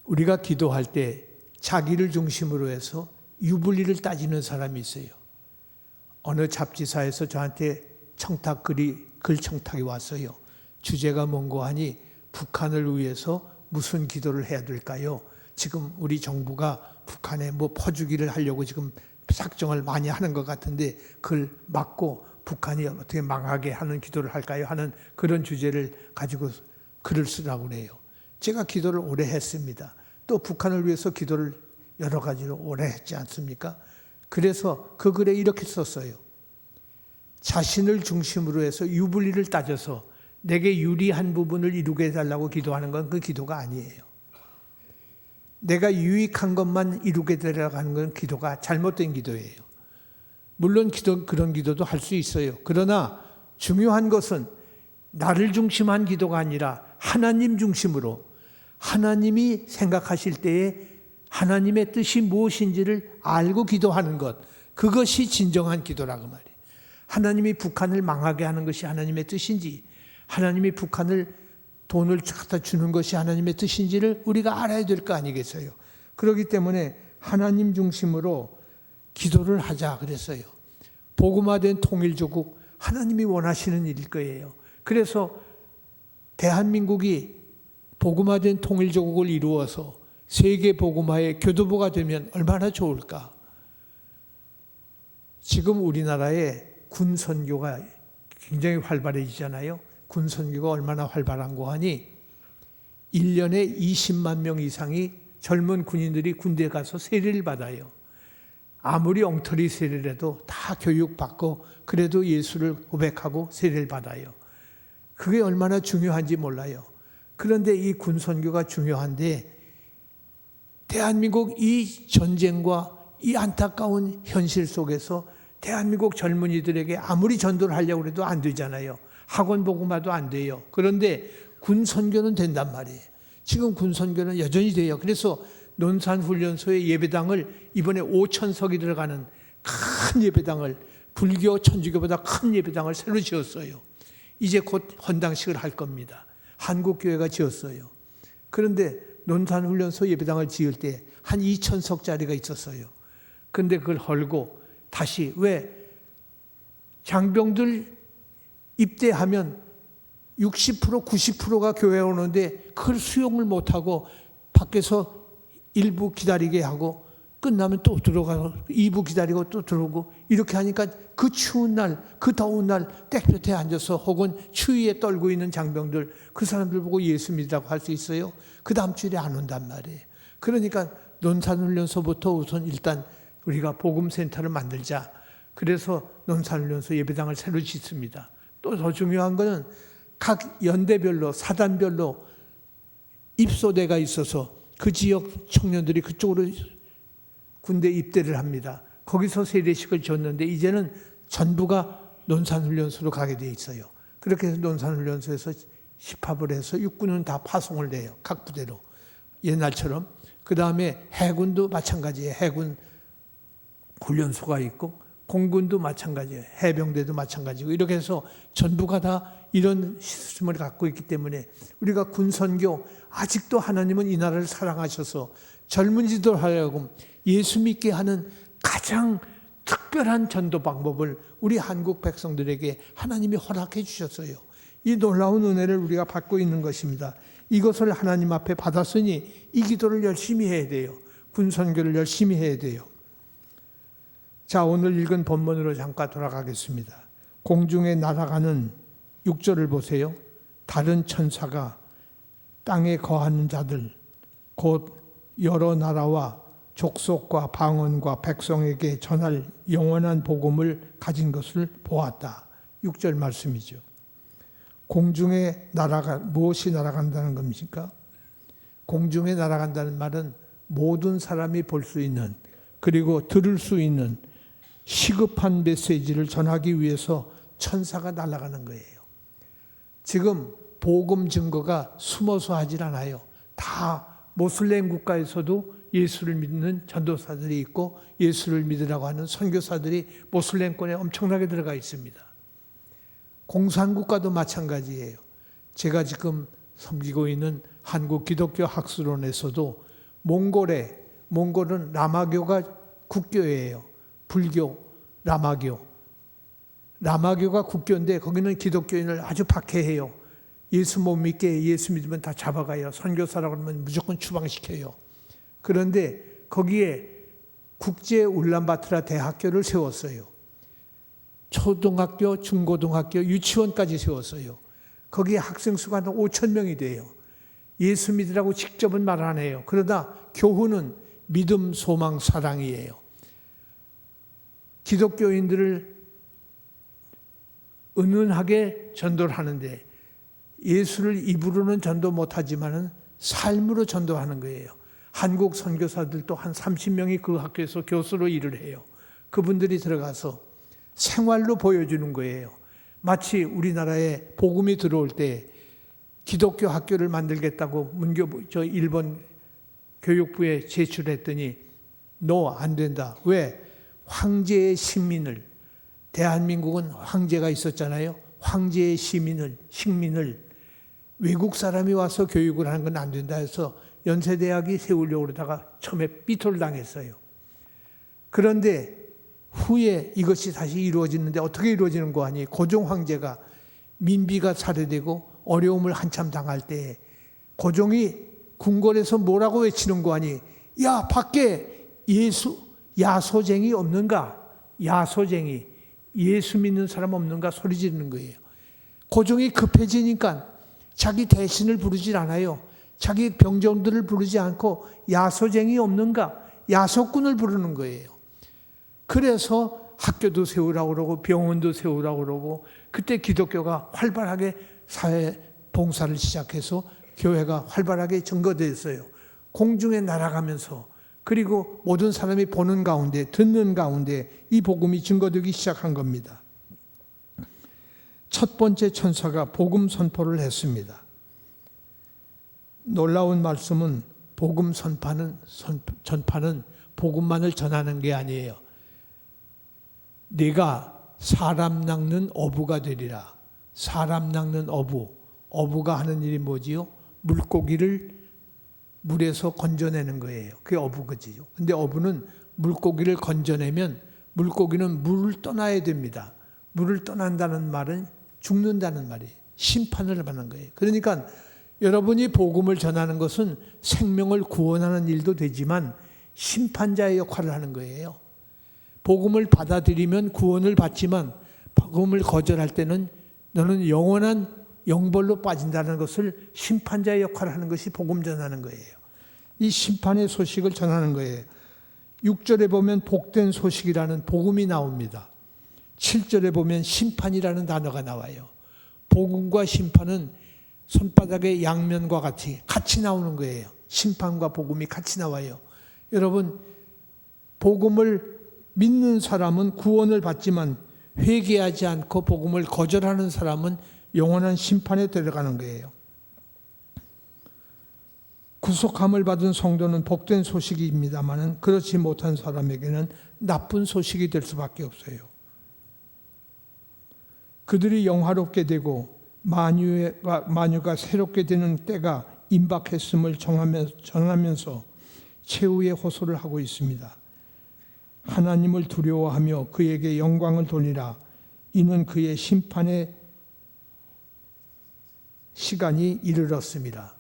우리가 기도할 때 자기를 중심으로 해서 유불리를 따지는 사람이 있어요. 어느 잡지사에서 저한테 글 청탁이 왔어요. 주제가 뭔고 하니 북한을 위해서 무슨 기도를 해야 될까요? 지금 우리 정부가 북한에 뭐 퍼주기를 하려고 지금 작정을 많이 하는 것 같은데 그걸 막고 북한이 어떻게 망하게 하는 기도를 할까요? 하는 그런 주제를 가지고 글을 쓰라고 그래요. 제가 기도를 오래 했습니다. 또 북한을 위해서 기도를 여러 가지로 오래 했지 않습니까? 그래서 그 글에 이렇게 썼어요. 자신을 중심으로 해서 유불리를 따져서 내게 유리한 부분을 이루게 해달라고 기도하는 건 그 기도가 아니에요. 내가 유익한 것만 이루게 되려고 하는 건 기도가 잘못된 기도예요. 물론 그런 기도도 할 수 있어요. 그러나 중요한 것은 나를 중심한 기도가 아니라 하나님 중심으로 하나님이 생각하실 때에 하나님의 뜻이 무엇인지를 알고 기도하는 것, 그것이 진정한 기도라고 말이에요. 하나님이 북한을 망하게 하는 것이 하나님의 뜻인지, 하나님이 북한을 돈을 갖다 주는 것이 하나님의 뜻인지를 우리가 알아야 될 거 아니겠어요. 그렇기 때문에 하나님 중심으로 기도를 하자 그랬어요. 복음화된 통일조국, 하나님이 원하시는 일일 거예요. 그래서 대한민국이 복음화된 통일조국을 이루어서 세계 복음화의 교두보가 되면 얼마나 좋을까. 지금 우리나라에 군 선교가 굉장히 활발해지잖아요. 군 선교가 얼마나 활발한고 하니 1년에 20만 명 이상이 젊은 군인들이 군대에 가서 세례를 받아요. 아무리 엉터리 세례라도 다 교육받고 그래도 예수를 고백하고 세례를 받아요. 그게 얼마나 중요한지 몰라요. 그런데 이 군 선교가 중요한데 대한민국 이 전쟁과 이 안타까운 현실 속에서 대한민국 젊은이들에게 아무리 전도를 하려고 해도 안 되잖아요. 학원 복음화도 안 돼요. 그런데 군 선교는 된단 말이에요. 지금 군 선교는 여전히 돼요. 그래서 논산훈련소의 예배당을 이번에 5,000석이 들어가는 큰 예배당을, 불교 천주교보다 큰 예배당을 새로 지었어요. 이제 곧 헌당식을 할 겁니다. 한국교회가 지었어요. 그런데 논산훈련소 예배당을 지을 때 한 2,000석짜리가 있었어요. 그런데 그걸 헐고 다시, 왜? 장병들 입대하면 60%, 90%가 교회에 오는데 그걸 수용을 못하고 밖에서 1부 기다리게 하고 끝나면 또 들어가고 2부 기다리고 또 들어오고 이렇게 하니까 그 추운 날, 그 더운 날 땡볕에 앉아서 혹은 추위에 떨고 있는 장병들, 그 사람들 보고 예수 믿으라고 할 수 있어요? 그 다음 주일에 안 온단 말이에요. 그러니까 논산훈련소부터 우선 일단 우리가 복음센터를 만들자. 그래서 논산훈련소 예배당을 새로 짓습니다. 또 더 중요한 것은 각 연대별로, 사단별로 입소대가 있어서 그 지역 청년들이 그쪽으로 군대 입대를 합니다. 거기서 세례식을 줬는데 이제는 전부가 논산훈련소로 가게 돼 있어요. 그렇게 해서 논산훈련소에서 집합을 해서 육군은 다 파송을 해요. 각 부대로. 옛날처럼. 그 다음에 해군도 마찬가지예요. 해군 훈련소가 있고 공군도 마찬가지예요. 해병대도 마찬가지고 이렇게 해서 전부가 다 이런 시스템을 갖고 있기 때문에 우리가 군선교, 아직도 하나님은 이 나라를 사랑하셔서 젊은이들 하여금 예수 믿게 하는 가장 특별한 전도 방법을 우리 한국 백성들에게 하나님이 허락해 주셨어요. 이 놀라운 은혜를 우리가 받고 있는 것입니다. 이것을 하나님 앞에 받았으니 이 기도를 열심히 해야 돼요. 군선교를 열심히 해야 돼요. 자, 오늘 읽은 본문으로 잠깐 돌아가겠습니다. 공중에 날아가는 6절을 보세요. 다른 천사가 땅에 거하는 자들 곧 여러 나라와 족속과 방언과 백성에게 전할 영원한 복음을 가진 것을 보았다. 6절 말씀이죠. 공중에 무엇이 날아간다는 겁니까? 공중에 날아간다는 말은 모든 사람이 볼 수 있는, 그리고 들을 수 있는 시급한 메시지를 전하기 위해서 천사가 날아가는 거예요. 지금 복음 증거가 숨어서 하질 않아요. 다 모슬렘 국가에서도 예수를 믿는 전도사들이 있고 예수를 믿으라고 하는 선교사들이 모슬렘권에 엄청나게 들어가 있습니다. 공산국가도 마찬가지예요. 제가 지금 섬기고 있는 한국 기독교 학술원에서도 몽골은 라마교가 국교예요. 불교, 라마교가 국교인데 거기는 기독교인을 아주 박해해요. 예수 못 믿게, 예수 믿으면 다 잡아가요. 선교사라고 하면 무조건 추방시켜요. 그런데 거기에 국제 울란바토르 대학교를 세웠어요. 초등학교, 중고등학교, 유치원까지 세웠어요. 거기에 학생 수가 한 5천 명이 돼요. 예수 믿으라고 직접은 말 안 해요. 그러다 교훈은 믿음, 소망, 사랑이에요. 기독교인들을 은은하게 전도를 하는데 예수를 입으로는 전도 못하지만은 삶으로 전도하는 거예요. 한국 선교사들도 한 30명이 그 학교에서 교수로 일을 해요. 그분들이 들어가서 생활로 보여주는 거예요. 마치 우리나라에 복음이 들어올 때 기독교 학교를 만들겠다고 일본 교육부에 제출했더니 너 안 된다. 왜? 황제의 식민을, 대한민국은 황제가 있었잖아요. 황제의 식민을 외국 사람이 와서 교육을 하는 건 안 된다 해서 연세대학이 세우려고 그러다가 처음에 삐뚤 당했어요. 그런데 후에 이것이 다시 이루어지는데 어떻게 이루어지는 거 아니? 고종 황제가 민비가 살해되고 어려움을 한참 당할 때 고종이 궁궐에서 뭐라고 외치는 거 아니? 야, 밖에 야소쟁이 없는가? 야소쟁이, 예수 믿는 사람 없는가? 소리 지르는 거예요. 고종이 급해지니까 자기 대신을 부르질 않아요. 자기 병정들을 부르지 않고 야소쟁이 없는가? 야소꾼을 부르는 거예요. 그래서 학교도 세우라고 그러고 병원도 세우라고 그러고 그때 기독교가 활발하게 사회 봉사를 시작해서 교회가 활발하게 증거됐어요. 공중에 날아가면서 그리고 모든 사람이 보는 가운데 듣는 가운데 이 복음이 증거되기 시작한 겁니다. 첫 번째 천사가 복음 선포를 했습니다. 놀라운 말씀은 복음 전파는 복음만을 전하는 게 아니에요. 네가 사람 낚는 어부가 되리라. 사람 낚는 어부가 하는 일이 뭐지요? 물고기를 물에서 건져내는 거예요. 그게 어부거지요. 근데 어부는 물고기를 건져내면 물고기는 물을 떠나야 됩니다. 물을 떠난다는 말은 죽는다는 말이에요. 심판을 받는 거예요. 그러니까 여러분이 복음을 전하는 것은 생명을 구원하는 일도 되지만 심판자의 역할을 하는 거예요. 복음을 받아들이면 구원을 받지만 복음을 거절할 때는 너는 영원한 영벌로 빠진다는 것을 심판자의 역할을 하는 것이 복음 전하는 거예요. 이 심판의 소식을 전하는 거예요. 6절에 보면 복된 소식이라는 복음이 나옵니다. 7절에 보면 심판이라는 단어가 나와요. 복음과 심판은 손바닥의 양면과 같이 나오는 거예요. 심판과 복음이 같이 나와요. 여러분, 복음을 믿는 사람은 구원을 받지만 회개하지 않고 복음을 거절하는 사람은 영원한 심판에 들어가는 거예요. 구속함을 받은 성도는 복된 소식입니다만 그렇지 못한 사람에게는 나쁜 소식이 될 수밖에 없어요. 그들이 영화롭게 되고 만유가 새롭게 되는 때가 임박했음을 전하면서 최후의 호소를 하고 있습니다. 하나님을 두려워하며 그에게 영광을 돌리라. 이는 그의 심판의 시간이 이르렀습니다.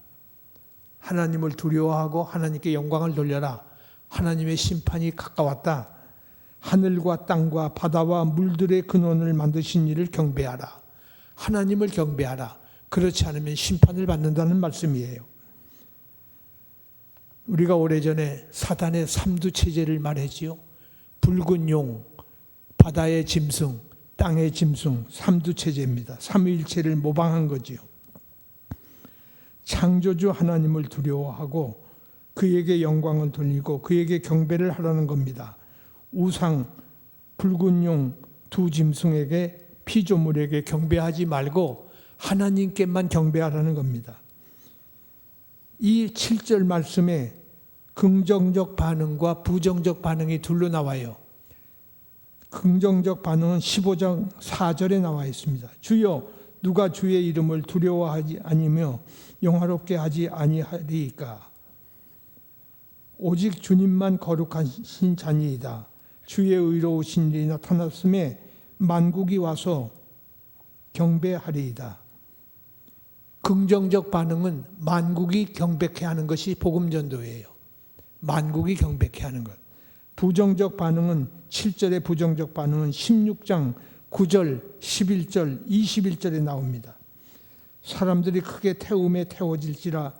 하나님을 두려워하고 하나님께 영광을 돌려라. 하나님의 심판이 가까웠다. 하늘과 땅과 바다와 물들의 근원을 만드신 이를 경배하라. 하나님을 경배하라. 그렇지 않으면 심판을 받는다는 말씀이에요. 우리가 오래전에 사단의 삼두체제를 말했지요. 붉은 용, 바다의 짐승, 땅의 짐승, 삼두체제입니다. 삼위일체를 모방한 거지요. 창조주 하나님을 두려워하고 그에게 영광을 돌리고 그에게 경배를 하라는 겁니다. 우상, 붉은 용, 두 짐승에게 피조물에게 경배하지 말고 하나님께만 경배하라는 겁니다. 이 7절 말씀에 긍정적 반응과 부정적 반응이 둘로 나와요. 긍정적 반응은 15장 4절에 나와 있습니다. 주여 누가 주의 이름을 두려워하지 아니며 영화롭게 하지 아니하리이까. 오직 주님만 거룩하신 자니이다. 주의 의로우신 일이 나타났음에 만국이 와서 경배하리이다. 긍정적 반응은 만국이 경배케 하는 것이 복음전도예요. 만국이 경배케 하는 것. 부정적 반응은 7절의 부정적 반응은 16장 9절, 11절, 21절에 나옵니다. 사람들이 크게 태움에 태워질지라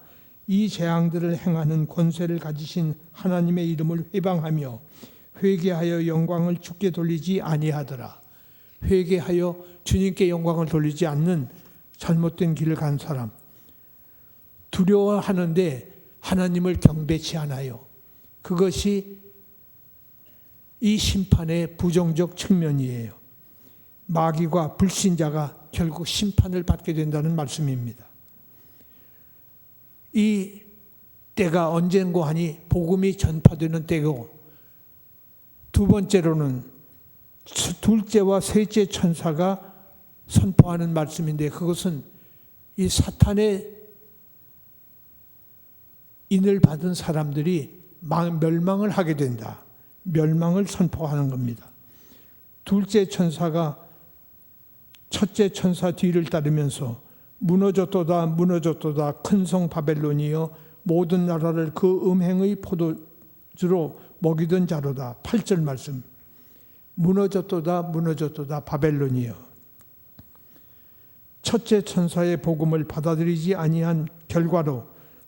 이 재앙들을 행하는 권세를 가지신 하나님의 이름을 회방하며 회개하여 영광을 주께 돌리지 아니하더라. 회개하여 주님께 영광을 돌리지 않는 잘못된 길을 간 사람, 두려워하는데 하나님을 경배치 않아요. 그것이 이 심판의 부정적 측면이에요. 마귀과 불신자가 결국 심판을 받게 된다는 말씀입니다. 이 때가 언젠고 하니 복음이 전파되는 때고, 두 번째로는 둘째와 셋째 천사가 선포하는 말씀인데, 그것은 이 사탄의 인을 받은 사람들이 멸망을 하게 된다. 멸망을 선포하는 겁니다. 둘째 천사가 첫째 천사 뒤를 따르면서 무너졌도다 무너졌도다 큰 성 바벨론이여 모든 나라를 그 음행의 포도주로 먹이던 자로다. 8절 말씀. 무너졌도다 무너졌도다 바벨론이여. 첫째 천사의 복음을 받아들이지 아니한 결과로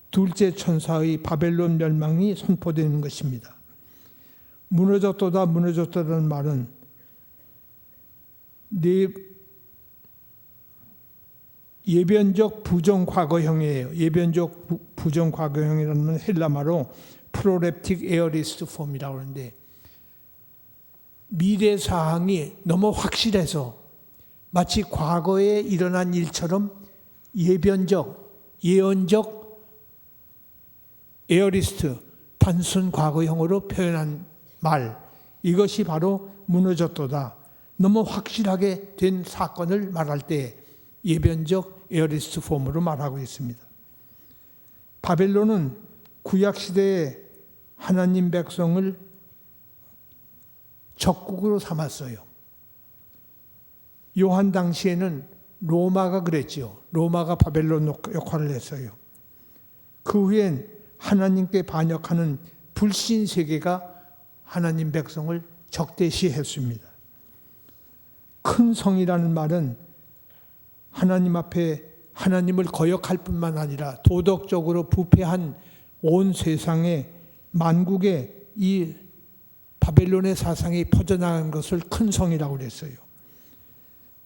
둘째 천사의 바벨론 멸망이 선포되는 것입니다. 무너졌도다 무너졌도다는 말은 예변적 부정과거형이에요. 예변적 부정과거형이라는 헬라말로 프로랩틱 에어리스트 폼이라고 하는데, 미래 사항이 너무 확실해서 마치 과거에 일어난 일처럼 예언적 에어리스트, 단순 과거형으로 표현한 말, 이것이 바로 무너졌도다. 너무 확실하게 된 사건을 말할 때 예변적 에어리스트 폼으로 말하고 있습니다. 바벨론은 구약시대에 하나님 백성을 적국으로 삼았어요. 요한 당시에는 로마가 그랬죠. 로마가 바벨론 역할을 했어요. 그 후엔 하나님께 반역하는 불신 세계가 하나님 백성을 적대시했습니다. 큰 성이라는 말은 하나님 앞에 하나님을 거역할 뿐만 아니라 도덕적으로 부패한 온 세상에 만국에 이 바벨론의 사상이 퍼져나간 것을 큰 성이라고 그랬어요.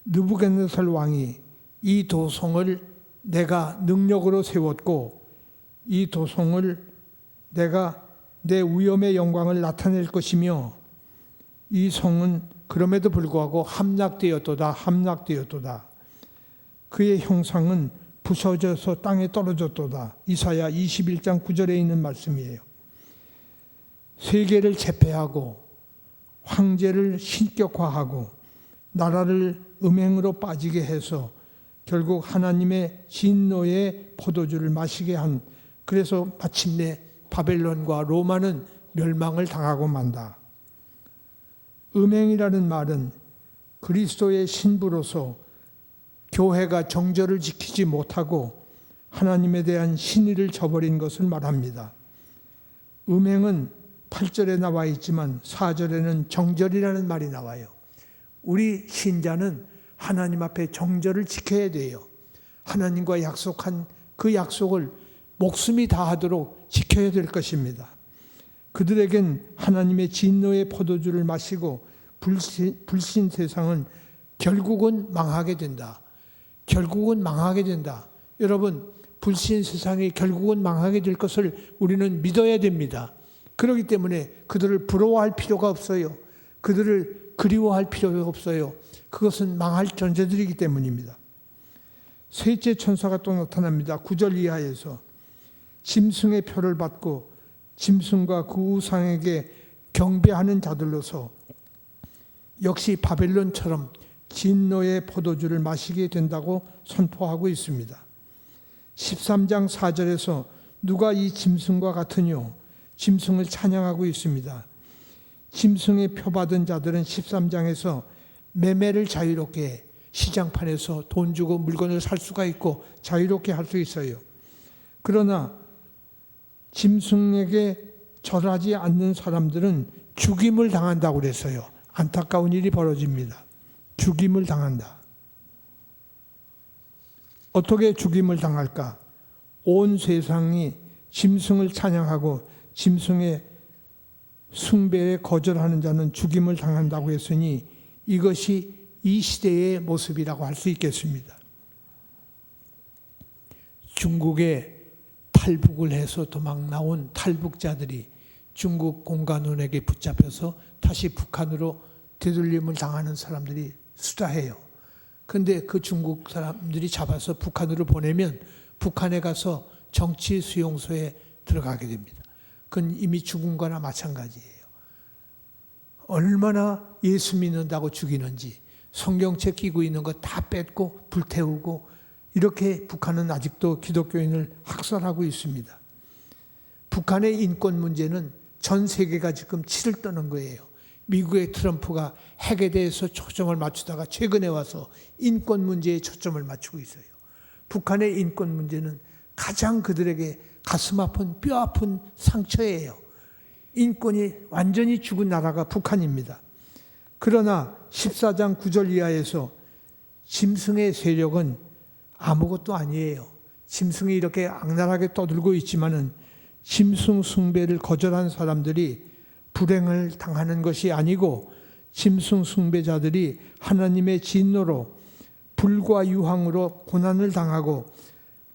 느부갓네살 왕이 이 도성을 내가 능력으로 세웠고 이 도성을 내가 내 위엄의 영광을 나타낼 것이며 이 성은 그럼에도 불구하고 함락되었도다. 그의 형상은 부서져서 땅에 떨어졌도다. 이사야 21장 9절에 있는 말씀이에요. 세계를 제패하고 황제를 신격화하고 나라를 음행으로 빠지게 해서 결국 하나님의 진노의 포도주를 마시게 한, 그래서 마침내 바벨론과 로마는 멸망을 당하고 만다. 음행이라는 말은 그리스도의 신부로서 교회가 정절을 지키지 못하고 하나님에 대한 신의를 저버린 것을 말합니다. 음행은 8절에 나와 있지만 4절에는 정절이라는 말이 나와요. 우리 신자는 하나님 앞에 정절을 지켜야 돼요. 하나님과 약속한 그 약속을 목숨이 다하도록 지켜야 될 것입니다. 그들에겐 하나님의 진노의 포도주를 마시고 불신 세상은 결국은 망하게 된다. 여러분, 불신 세상이 결국은 망하게 될 것을 우리는 믿어야 됩니다. 그렇기 때문에 그들을 부러워할 필요가 없어요. 그들을 그리워할 필요가 없어요. 그것은 망할 존재들이기 때문입니다. 셋째 천사가 또 나타납니다. 9절 이하에서 짐승의 표를 받고 짐승과 그 우상에게 경배하는 자들로서 역시 바벨론처럼 진노의 포도주를 마시게 된다고 선포하고 있습니다. 13장 4절에서 누가 이 짐승과 같으뇨? 짐승을 찬양하고 있습니다. 짐승의 표 받은 자들은 13장에서 매매를 자유롭게 시장판에서 돈 주고 물건을 살 수가 있고 자유롭게 할 수 있어요. 그러나 짐승에게 절하지 않는 사람들은 죽임을 당한다고 그랬어요. 안타까운 일이 벌어집니다. 죽임을 당한다. 어떻게 죽임을 당할까? 온 세상이 짐승을 찬양하고 짐승의 숭배에 거절하는 자는 죽임을 당한다고 했으니 이것이 이 시대의 모습이라고 할 수 있겠습니다. 중국에 탈북을 해서 도망 나온 탈북자들이 중국 공관원에게 붙잡혀서 다시 북한으로 되돌림을 당하는 사람들이 수다해요. 그런데 그 중국 사람들이 잡아서 북한으로 보내면 북한에 가서 정치 수용소에 들어가게 됩니다. 그건 이미 죽은 거나 마찬가지예요. 얼마나 예수 믿는다고 죽이는지 성경책 끼고 있는 거 다 뺏고 불태우고 이렇게 북한은 아직도 기독교인을 학살하고 있습니다. 북한의 인권 문제는 전 세계가 지금 치를 떠는 거예요. 미국의 트럼프가 핵에 대해서 초점을 맞추다가 최근에 와서 인권 문제에 초점을 맞추고 있어요. 북한의 인권 문제는 가장 그들에게 가슴 아픈 뼈 아픈 상처예요. 인권이 완전히 죽은 나라가 북한입니다. 그러나 14장 9절 이하에서 짐승의 세력은 아무것도 아니에요. 짐승이 이렇게 악랄하게 떠들고 있지만은 짐승 숭배를 거절한 사람들이 불행을 당하는 것이 아니고 짐승 숭배자들이 하나님의 진노로 불과 유황으로 고난을 당하고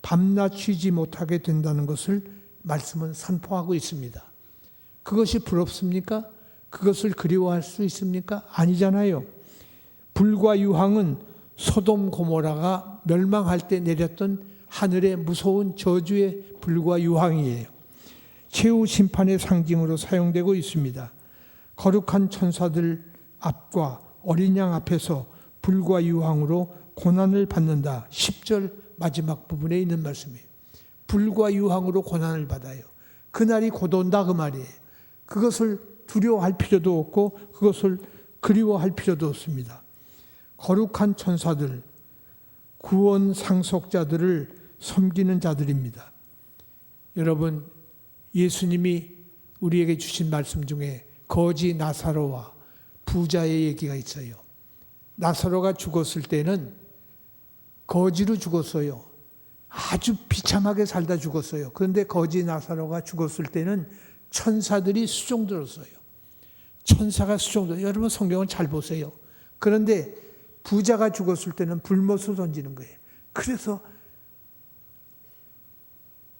밤낮 쉬지 못하게 된다는 것을 말씀은 선포하고 있습니다. 그것이 부럽습니까? 그것을 그리워할 수 있습니까? 아니잖아요. 불과 유황은 소돔 고모라가 멸망할 때 내렸던 하늘의 무서운 저주의 불과 유황이에요. 최후 심판의 상징으로 사용되고 있습니다. 거룩한 천사들 앞과 어린 양 앞에서 불과 유황으로 고난을 받는다. 10절 마지막 부분에 있는 말씀이에요. 불과 유황으로 고난을 받아요. 그날이 곧 온다 그 말이에요. 그것을 두려워할 필요도 없고 그것을 그리워할 필요도 없습니다. 거룩한 천사들, 구원 상속자들을 섬기는 자들입니다. 여러분, 예수님이 우리에게 주신 말씀 중에 거지 나사로와 부자의 얘기가 있어요. 나사로가 죽었을 때는 거지로 죽었어요. 아주 비참하게 살다 죽었어요. 그런데 거지 나사로가 죽었을 때는 천사들이 수종들었어요. 천사가 수종들어요. 여러분 성경을 잘 보세요. 그런데 부자가 죽었을 때는 불못을 던지는 거예요. 그래서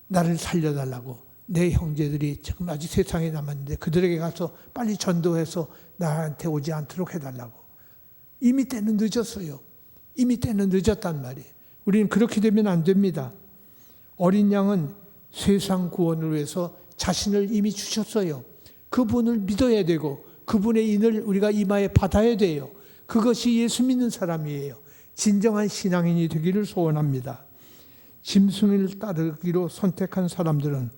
나를 살려달라고 내 형제들이 지금 아직 세상에 남았는데 그들에게 가서 빨리 전도해서 나한테 오지 않도록 해달라고. 이미 때는 늦었어요. 이미 때는 늦었단 말이에요. 우리는 그렇게 되면 안 됩니다. 어린 양은 세상 구원을 위해서 자신을 이미 주셨어요. 그분을 믿어야 되고 그분의 인을 우리가 이마에 받아야 돼요. 그것이 예수 믿는 사람이에요. 진정한 신앙인이 되기를 소원합니다. 짐승을 따르기로 선택한 사람들은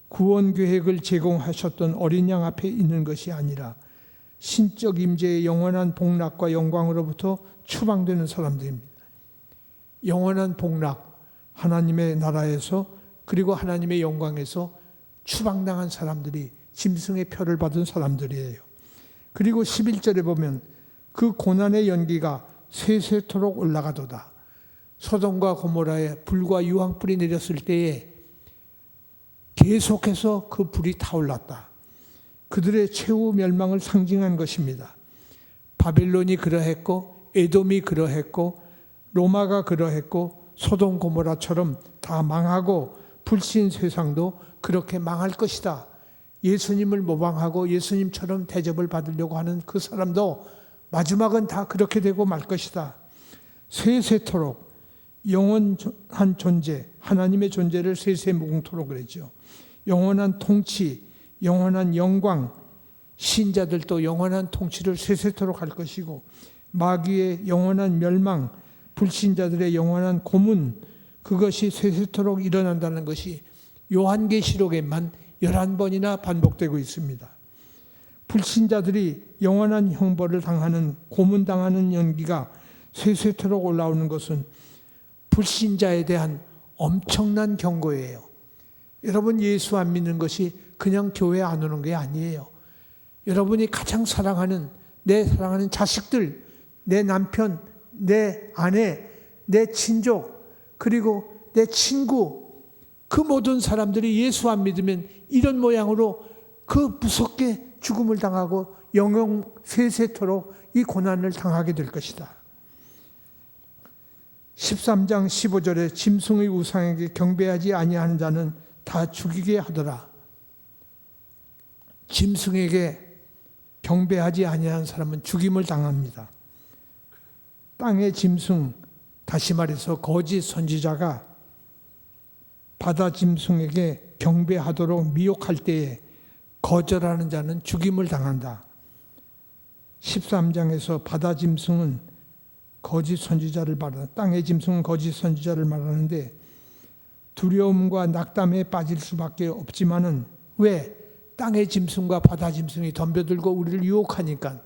구원 계획을 제공하셨던 어린 양 앞에 있는 것이 아니라 신적 임재의 영원한 복락과 영광으로부터 추방되는 사람들입니다. 영원한 복락, 하나님의 나라에서 그리고 하나님의 영광에서 추방당한 사람들이 짐승의 표를 받은 사람들이에요. 그리고 11절에 보면 그 고난의 연기가 세세토록 올라가도다. 소돔과 고모라에 불과 유황불이 내렸을 때에 계속해서 그 불이 타올랐다. 그들의 최후 멸망을 상징한 것입니다. 바벨론이 그러했고 에돔이 그러했고 로마가 그러했고 소돔 고모라처럼 다 망하고 불신 세상도 그렇게 망할 것이다. 예수님을 모방하고 예수님처럼 대접을 받으려고 하는 그 사람도 마지막은 다 그렇게 되고 말 것이다. 세세토록 영원한 존재, 하나님의 존재를 세세무궁토록 그랬죠. 영원한 통치, 영원한 영광, 신자들도 영원한 통치를 세세토록 할 것이고 마귀의 영원한 멸망, 불신자들의 영원한 고문, 그것이 세세토록 일어난다는 것이 요한계시록에만 11번이나 반복되고 있습니다. 불신자들이 영원한 형벌을 당하는, 고문당하는 연기가 세세토록 올라오는 것은 불신자에 대한 엄청난 경고예요. 여러분, 예수 안 믿는 것이 그냥 교회 안 오는 게 아니에요. 여러분이 가장 사랑하는, 내 사랑하는 자식들, 내 남편, 내 아내, 내 친족, 그리고 내 친구, 그 모든 사람들이 예수 안 믿으면 이런 모양으로 그 무섭게 죽음을 당하고 영영 세세토록 이 고난을 당하게 될 것이다. 13장 15절에 짐승의 우상에게 경배하지 아니하는 자는 다 죽이게 하더라. 짐승에게 경배하지 아니하는 사람은 죽임을 당합니다. 땅의 짐승, 다시 말해서 거짓 선지자가 바다 짐승에게 경배하도록 미혹할 때에 거절하는 자는 죽임을 당한다. 13장에서 바다 짐승은 거짓 선지자를 말하는, 땅의 짐승은 거짓 선지자를 말하는데 두려움과 낙담에 빠질 수밖에 없지만은 왜? 땅의 짐승과 바다 짐승이 덤벼들고 우리를 유혹하니까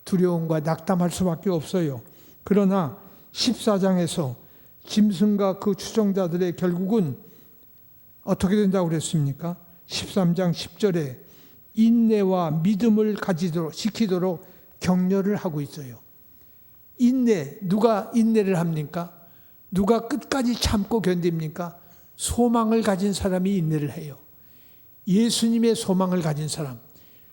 두려움과 낙담할 수밖에 없어요. 그러나 14장에서 짐승과 그 추종자들의 결국은 어떻게 된다고 그랬습니까? 13장 10절에 인내와 믿음을 가지도록 시키도록 격려를 하고 있어요. 인내, 누가 인내를 합니까? 누가 끝까지 참고 견딥니까? 소망을 가진 사람이 인내를 해요. 예수님의 소망을 가진 사람,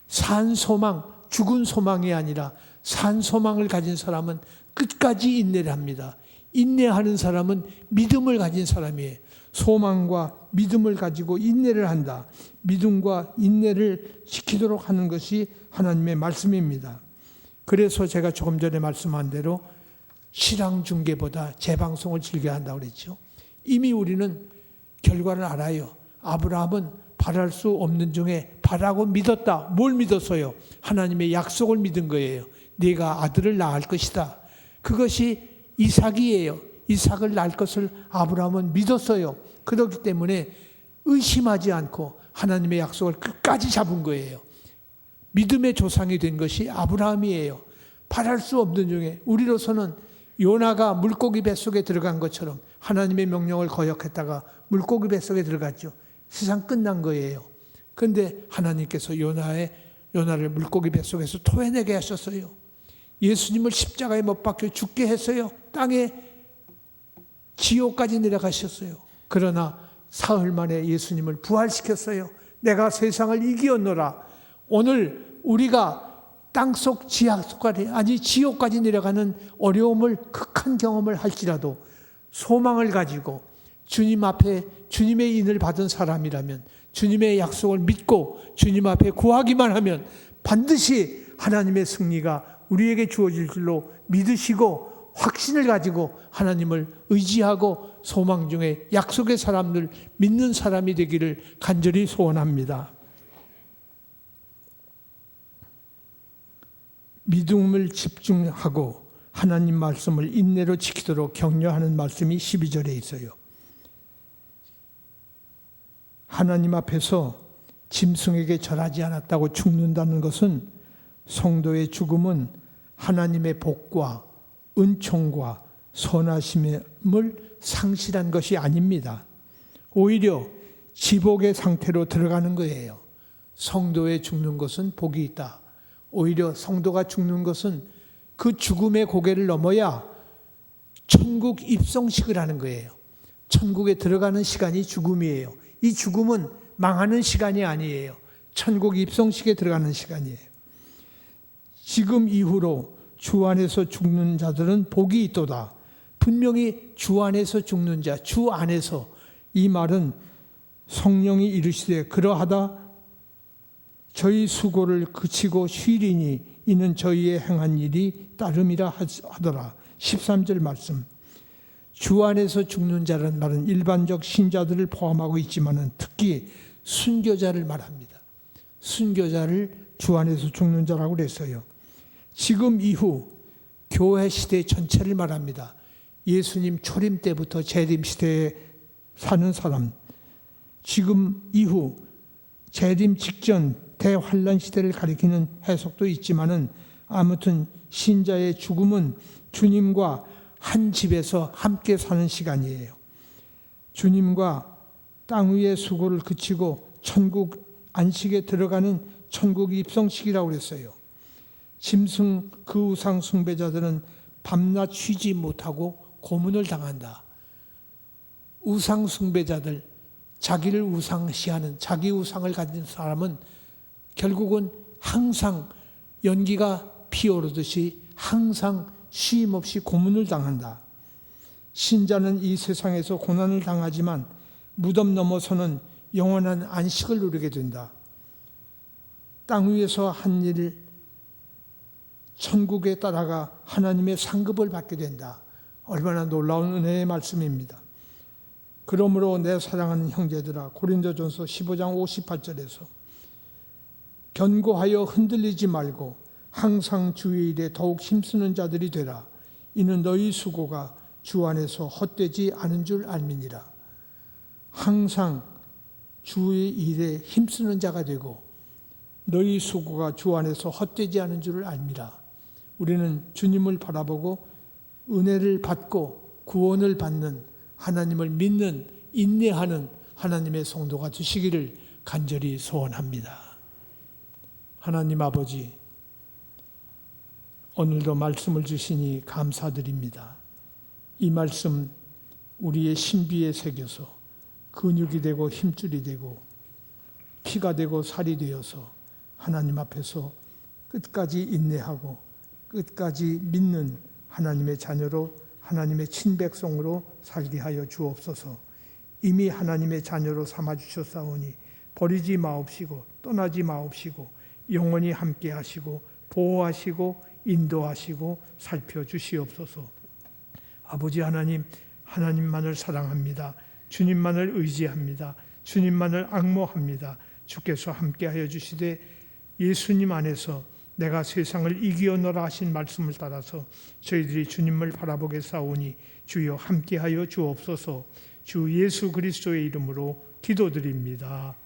산 소망, 죽은 소망이 아니라 산 소망을 가진 사람은 끝까지 인내를 합니다. 인내하는 사람은 믿음을 가진 사람이에요. 소망과 믿음을 가지고 인내를 한다. 믿음과 인내를 지키도록 하는 것이 하나님의 말씀입니다. 그래서 제가 조금 전에 말씀한 대로 실황 중계보다 재방송을 즐겨야 한다고 그랬죠. 이미 우리는 결과를 알아요. 아브라함은 바랄 수 없는 중에 바라고 믿었다. 뭘 믿었어요? 하나님의 약속을 믿은 거예요. 네가 아들을 낳을 것이다. 그것이 이삭이에요. 이삭을 낳을 것을 아브라함은 믿었어요. 그렇기 때문에 의심하지 않고 하나님의 약속을 끝까지 잡은 거예요. 믿음의 조상이 된 것이 아브라함이에요. 바랄 수 없는 중에 우리로서는 요나가 물고기 뱃속에 들어간 것처럼 하나님의 명령을 거역했다가 물고기 뱃속에 들어갔죠. 세상 끝난 거예요. 그런데 하나님께서 요나를 물고기 뱃속에서 토해내게 하셨어요. 예수님을 십자가에 못 박혀 죽게 했어요. 땅에 지옥까지 내려가셨어요. 그러나 사흘 만에 예수님을 부활시켰어요. 내가 세상을 이기었노라. 오늘 우리가 땅속 지옥까지 내려가는 어려움을 극한 경험을 할지라도 소망을 가지고 주님 앞에 주님의 인을 받은 사람이라면 주님의 약속을 믿고 주님 앞에 구하기만 하면 반드시 하나님의 승리가 우리에게 주어질 줄로 믿으시고 확신을 가지고 하나님을 의지하고 소망 중에 약속의 사람들 믿는 사람이 되기를 간절히 소원합니다. 믿음을 집중하고 하나님 말씀을 인내로 지키도록 격려하는 말씀이 12절에 있어요. 하나님 앞에서 짐승에게 절하지 않았다고 죽는다는 것은 성도의 죽음은 하나님의 복과 은총과 선하심을 상실한 것이 아닙니다. 오히려 지복의 상태로 들어가는 거예요. 성도의 죽는 것은 복이 있다. 오히려 성도가 죽는 것은 그 죽음의 고개를 넘어야 천국 입성식을 하는 거예요. 천국에 들어가는 시간이 죽음이에요. 이 죽음은 망하는 시간이 아니에요. 천국 입성식에 들어가는 시간이에요. 지금 이후로 주 안에서 죽는 자들은 복이 있도다. 분명히 주 안에서 죽는 자, 주 안에서, 이 말은 성령이 이르시되 그러하다 저희 수고를 그치고 쉬리니 이는 저희의 행한 일이 따름이라 하더라. 13절 말씀. 주 안에서 죽는 자라는 말은 일반적 신자들을 포함하고 있지만 특히 순교자를 말합니다. 순교자를 주 안에서 죽는 자라고 그랬어요. 지금 이후 교회 시대 전체를 말합니다. 예수님 초림 때부터 재림 시대에 사는 사람, 지금 이후 재림 직전 대환란 시대를 가리키는 해석도 있지만은 아무튼 신자의 죽음은 주님과 한 집에서 함께 사는 시간이에요. 주님과 땅 위의 수고를 그치고 천국 안식에 들어가는 천국 입성식이라고 그랬어요. 짐승 그 우상 숭배자들은 밤낮 쉬지 못하고 고문을 당한다. 우상 숭배자들, 자기를 우상시하는 자기 우상을 가진 사람은 결국은 항상 연기가 피어오르듯이 항상 쉼 없이 고문을 당한다. 신자는 이 세상에서 고난을 당하지만 무덤 넘어서는 영원한 안식을 누리게 된다. 땅 위에서 한 일 천국에 따라가 하나님의 상급을 받게 된다. 얼마나 놀라운 은혜의 말씀입니다. 그러므로 내 사랑하는 형제들아, 고린도전서 15장 58절에서 견고하여 흔들리지 말고 항상 주의 일에 더욱 힘쓰는 자들이 되라. 이는 너희 수고가 주 안에서 헛되지 않은 줄 알미니라. 항상 주의 일에 힘쓰는 자가 되고 너희 수고가 주 안에서 헛되지 않은 줄을 알미라. 우리는 주님을 바라보고 은혜를 받고 구원을 받는, 하나님을 믿는, 인내하는 하나님의 성도가 되시기를 간절히 소원합니다. 하나님 아버지, 오늘도 말씀을 주시니 감사드립니다. 이 말씀 우리의 신비에 새겨서 근육이 되고 힘줄이 되고 피가 되고 살이 되어서 하나님 앞에서 끝까지 인내하고 끝까지 믿는 하나님의 자녀로, 하나님의 친백성으로 살게 하여 주옵소서. 이미 하나님의 자녀로 삼아주셨사오니 버리지 마옵시고 떠나지 마옵시고 영원히 함께 하시고 보호하시고 인도하시고 살펴주시옵소서. 아버지 하나님, 하나님만을 사랑합니다. 주님만을 의지합니다. 주님만을 앙모합니다. 주께서 함께하여 주시되 예수님 안에서 내가 세상을 이기어노라 하신 말씀을 따라서 저희들이 주님을 바라보겠사오니 주여 함께하여 주옵소서. 주 예수 그리스도의 이름으로 기도드립니다.